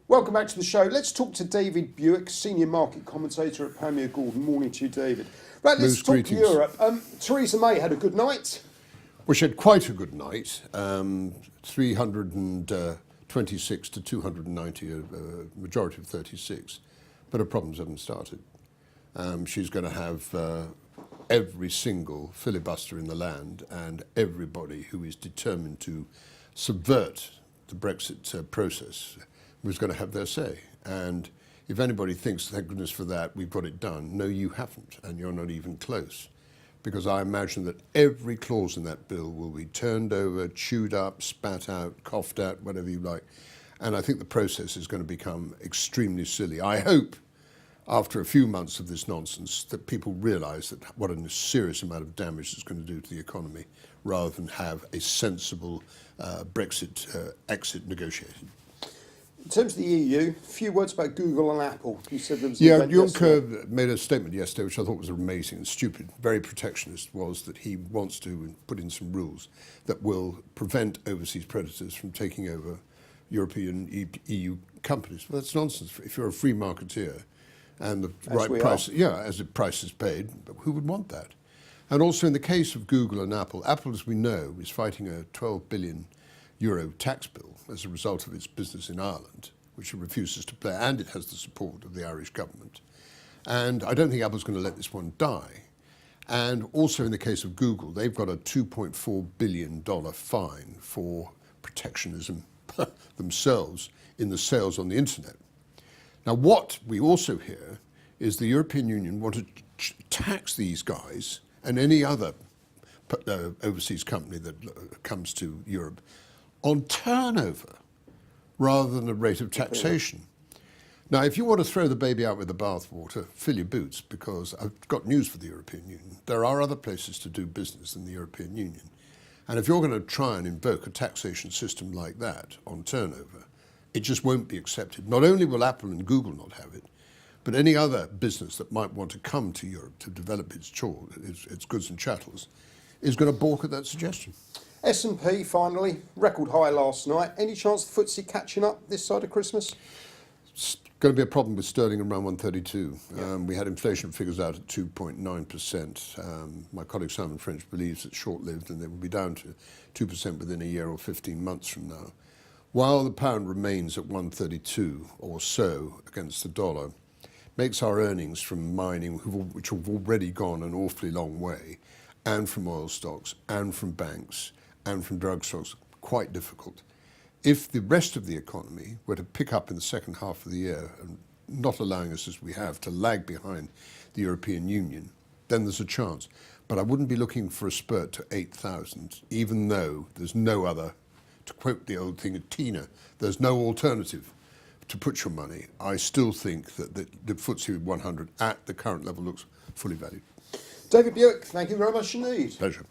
Welcome back to the show. Let's talk to David Buik, Senior Market Commentator at Panmure Gordon. Morning to you, David. Right, let's talk Greetings. Europe. Theresa May had a good night. Well, she had quite a good night. 326 to 290, a majority of 36. But her problems haven't started. She's going to have every single filibuster in the land and everybody who is determined to subvert the Brexit process was going to have their say. And if anybody thinks, thank goodness for that, we've got it done, no, you haven't, and you're not even close. Because I imagine that every clause in that bill will be turned over, chewed up, spat out, coughed out, whatever you like. And I think the process is going to become extremely silly. I hope, after a few months of this nonsense, that people realise that what a serious amount of damage it's going to do to the economy, rather than have a sensible Brexit exit negotiated. In terms of the EU, a few words about Google and Apple. You said there was Juncker made a statement yesterday, which I thought was amazing and stupid, very protectionist, was that he wants to put in some rules that will prevent overseas predators from taking over European EU companies. Well, that's nonsense. If you're a free marketeer and the right price, as the price is paid, who would want that? And also in the case of Google and Apple, Apple, as we know, is fighting a 12 billion euro tax bill as a result of its business in Ireland, which it refuses to play, and it has the support of the Irish government. And I don't think Apple's going to let this one die. And also in the case of Google, they've got a $2.4 billion fine for protectionism themselves in the sales on the internet. Now, what we also hear is the European Union want to tax these guys and any other overseas company that comes to Europe on turnover rather than a rate of taxation. Now, if you want to throw the baby out with the bathwater, fill your boots, because I've got news for the European Union. There are other places to do business than the European Union. And if you're going to try and invoke a taxation system like that on turnover, it just won't be accepted. Not only will Apple and Google not have it, but any other business that might want to come to Europe to develop its goods and chattels is going to balk at that suggestion. S&P finally, record high last night. Any chance the FTSE catching up this side of Christmas? It's going to be a problem with sterling around 132. We had inflation figures out at 2.9%. My colleague Simon French believes it's short-lived and they will be down to 2% within a year or 15 months from now. While the pound remains at 132 or so against the dollar, makes our earnings from mining, which have already gone an awfully long way, and from oil stocks, and from banks, and from drug stocks, quite difficult. If the rest of the economy were to pick up in the second half of the year, and not allowing us, as we have, to lag behind the European Union, then there's a chance. But I wouldn't be looking for a spurt to 8,000, even though there's no other, to quote the old thing at Tina, there's no alternative to put your money. I still think that the FTSE 100 at the current level looks fully valued. David Buik, thank you very much indeed. Pleasure.